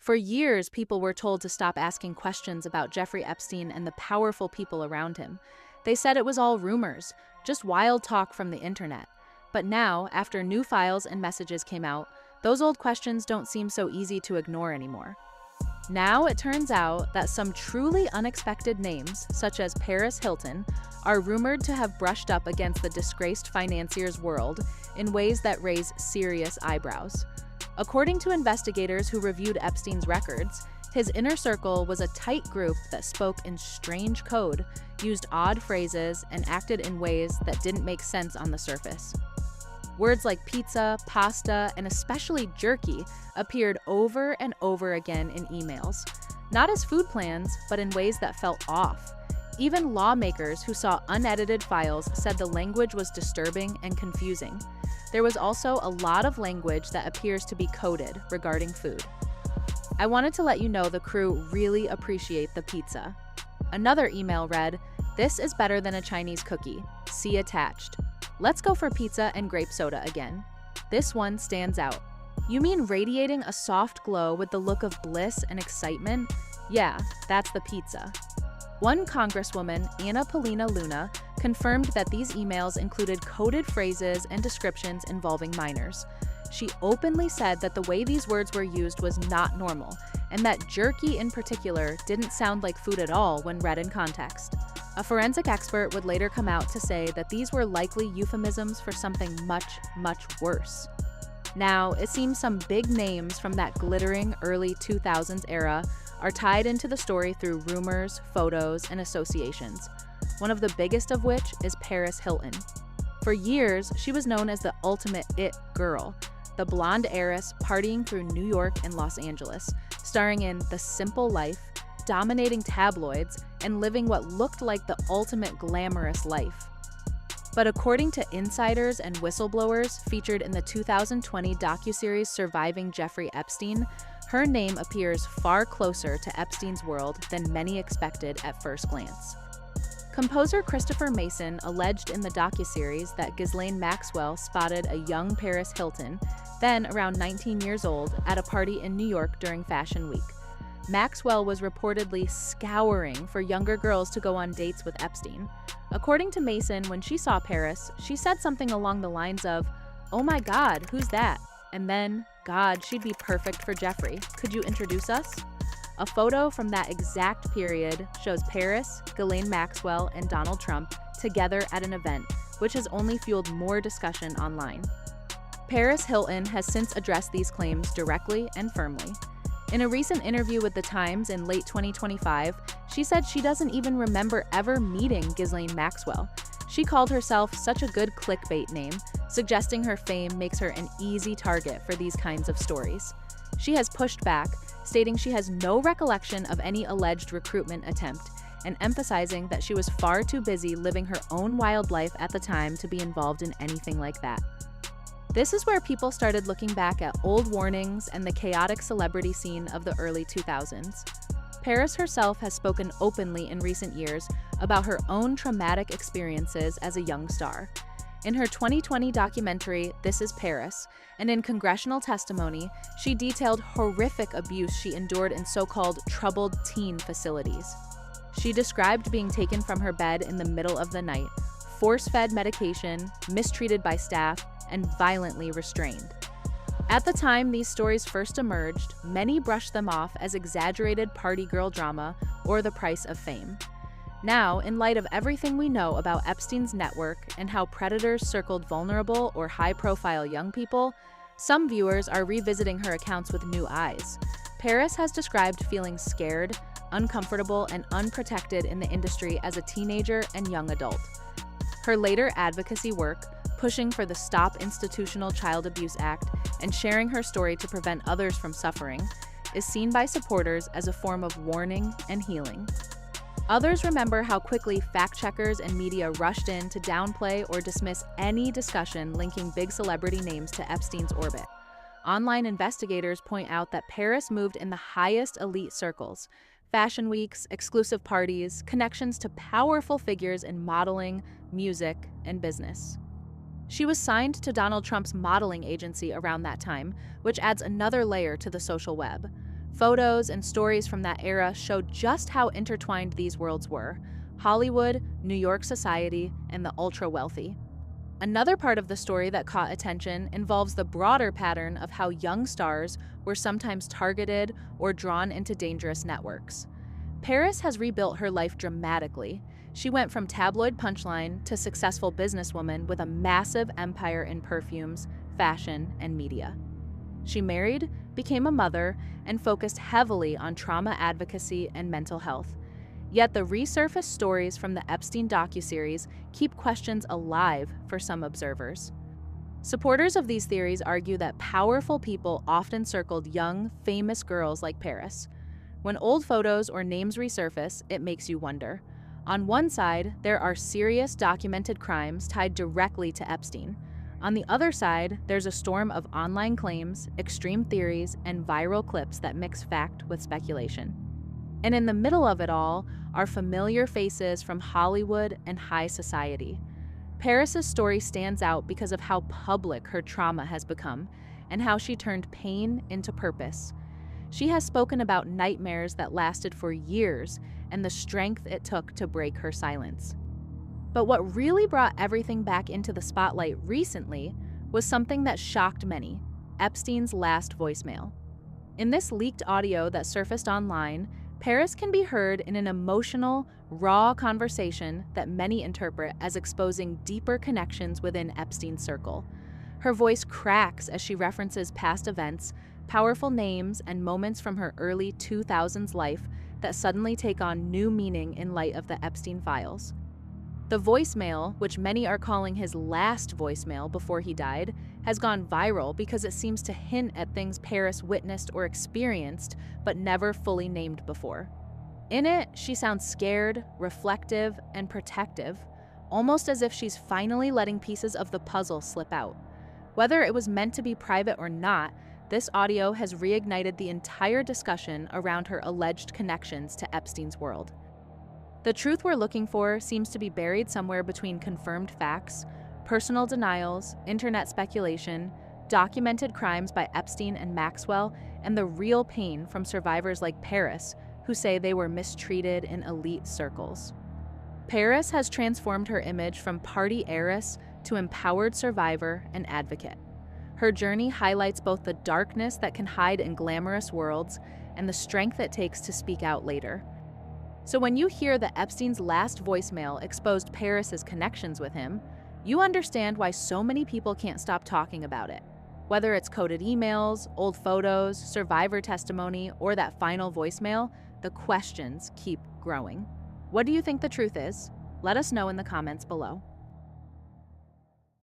For years, people were told to stop asking questions about Jeffrey Epstein and the powerful people around him. They said it was all rumors, just wild talk from the internet. But now, after new files and messages came out, those old questions don't seem so easy to ignore anymore. Now it turns out that some truly unexpected names, such as Paris Hilton, are rumored to have brushed up against the disgraced financier's world in ways that raise serious eyebrows. According to investigators who reviewed Epstein's records, his inner circle was a tight group that spoke in strange code, used odd phrases, and acted in ways that didn't make sense on the surface. Words like pizza, pasta, and especially jerky appeared over and over again in emails, not as food plans, but in ways that felt off. Even lawmakers who saw unedited files said the language was disturbing and confusing. There was also a lot of language that appears to be coded regarding food. I wanted to let you know the crew really appreciate the pizza. Another email read, "This is better than a Chinese cookie. See attached. Let's go for pizza and grape soda again. This one stands out. You mean radiating a soft glow with the look of bliss and excitement? Yeah, that's the pizza." One Congresswoman, Anna Paulina Luna, confirmed that these emails included coded phrases and descriptions involving minors. She openly said that the way these words were used was not normal, and that jerky in particular didn't sound like food at all when read in context. A forensic expert would later come out to say that these were likely euphemisms for something much, much worse. Now, it seems some big names from that glittering early 2000s era are tied into the story through rumors, photos, and associations, one of the biggest of which is Paris Hilton. For years, she was known as the ultimate it girl, the blonde heiress partying through New York and Los Angeles, starring in The Simple Life, dominating tabloids, and living what looked like the ultimate glamorous life. But according to insiders and whistleblowers featured in the 2020 docuseries Surviving Jeffrey Epstein, her name appears far closer to Epstein's world than many expected at first glance. Composer Christopher Mason alleged in the docuseries that Ghislaine Maxwell spotted a young Paris Hilton, then around 19 years old, at a party in New York during Fashion Week. Maxwell was reportedly scouring for younger girls to go on dates with Epstein. According to Mason, when she saw Paris, she said something along the lines of, "Oh my God, who's that?" And then, "God, she'd be perfect for Jeffrey. Could you introduce us?" A photo from that exact period shows Paris, Ghislaine Maxwell, and Donald Trump together at an event, which has only fueled more discussion online. Paris Hilton has since addressed these claims directly and firmly. In a recent interview with The Times in late 2025, she said she doesn't even remember ever meeting Ghislaine Maxwell. She called herself such a good clickbait name, suggesting her fame makes her an easy target for these kinds of stories. She has pushed back, stating she has no recollection of any alleged recruitment attempt, and emphasizing that she was far too busy living her own wild life at the time to be involved in anything like that. This is where people started looking back at old warnings and the chaotic celebrity scene of the early 2000s. Paris herself has spoken openly in recent years about her own traumatic experiences as a young star. In her 2020 documentary, This Is Paris, and in congressional testimony, she detailed horrific abuse she endured in so-called troubled teen facilities. She described being taken from her bed in the middle of the night, force-fed medication, mistreated by staff, and violently restrained. At the time these stories first emerged, many brushed them off as exaggerated party girl drama or the price of fame. Now, in light of everything we know about Epstein's network and how predators circled vulnerable or high-profile young people, some viewers are revisiting her accounts with new eyes. Paris has described feeling scared, uncomfortable, and unprotected in the industry as a teenager and young adult. Her later advocacy work, pushing for the Stop Institutional Child Abuse Act and sharing her story to prevent others from suffering, is seen by supporters as a form of warning and healing. Others remember how quickly fact-checkers and media rushed in to downplay or dismiss any discussion linking big celebrity names to Epstein's orbit. Online investigators point out that Paris moved in the highest elite circles: fashion weeks, exclusive parties, connections to powerful figures in modeling, music, and business. She was signed to Donald Trump's modeling agency around that time, which adds another layer to the social web. Photos and stories from that era show just how intertwined these worlds were: Hollywood, New York society, and the ultra-wealthy. Another part of the story that caught attention involves the broader pattern of how young stars were sometimes targeted or drawn into dangerous networks. Paris has rebuilt her life dramatically. She went from tabloid punchline to successful businesswoman with a massive empire in perfumes, fashion, and media. She married, became a mother, and focused heavily on trauma advocacy and mental health. Yet the resurfaced stories from the Epstein docuseries keep questions alive for some observers. Supporters of these theories argue that powerful people often circled young, famous girls like Paris. When old photos or names resurface, it makes you wonder. On one side, there are serious documented crimes tied directly to Epstein. On the other side, there's a storm of online claims, extreme theories, and viral clips that mix fact with speculation. And in the middle of it all are familiar faces from Hollywood and high society. Paris's story stands out because of how public her trauma has become and how she turned pain into purpose. She has spoken about nightmares that lasted for years and the strength it took to break her silence. But what really brought everything back into the spotlight recently was something that shocked many: Epstein's last voicemail. In this leaked audio that surfaced online, Paris can be heard in an emotional, raw conversation that many interpret as exposing deeper connections within Epstein's circle. Her voice cracks as she references past events, powerful names, and moments from her early 2000s life that suddenly take on new meaning in light of the Epstein files. The voicemail, which many are calling his last voicemail before he died, has gone viral because it seems to hint at things Paris witnessed or experienced, but never fully named before. In it, she sounds scared, reflective, and protective, almost as if she's finally letting pieces of the puzzle slip out. Whether it was meant to be private or not, this audio has reignited the entire discussion around her alleged connections to Epstein's world. The truth we're looking for seems to be buried somewhere between confirmed facts, personal denials, internet speculation, documented crimes by Epstein and Maxwell, and the real pain from survivors like Paris, who say they were mistreated in elite circles. Paris has transformed her image from party heiress to empowered survivor and advocate. Her journey highlights both the darkness that can hide in glamorous worlds and the strength it takes to speak out later. So when you hear that Epstein's last voicemail exposed Paris's connections with him, you understand why so many people can't stop talking about it. Whether it's coded emails, old photos, survivor testimony, or that final voicemail, the questions keep growing. What do you think the truth is? Let us know in the comments below.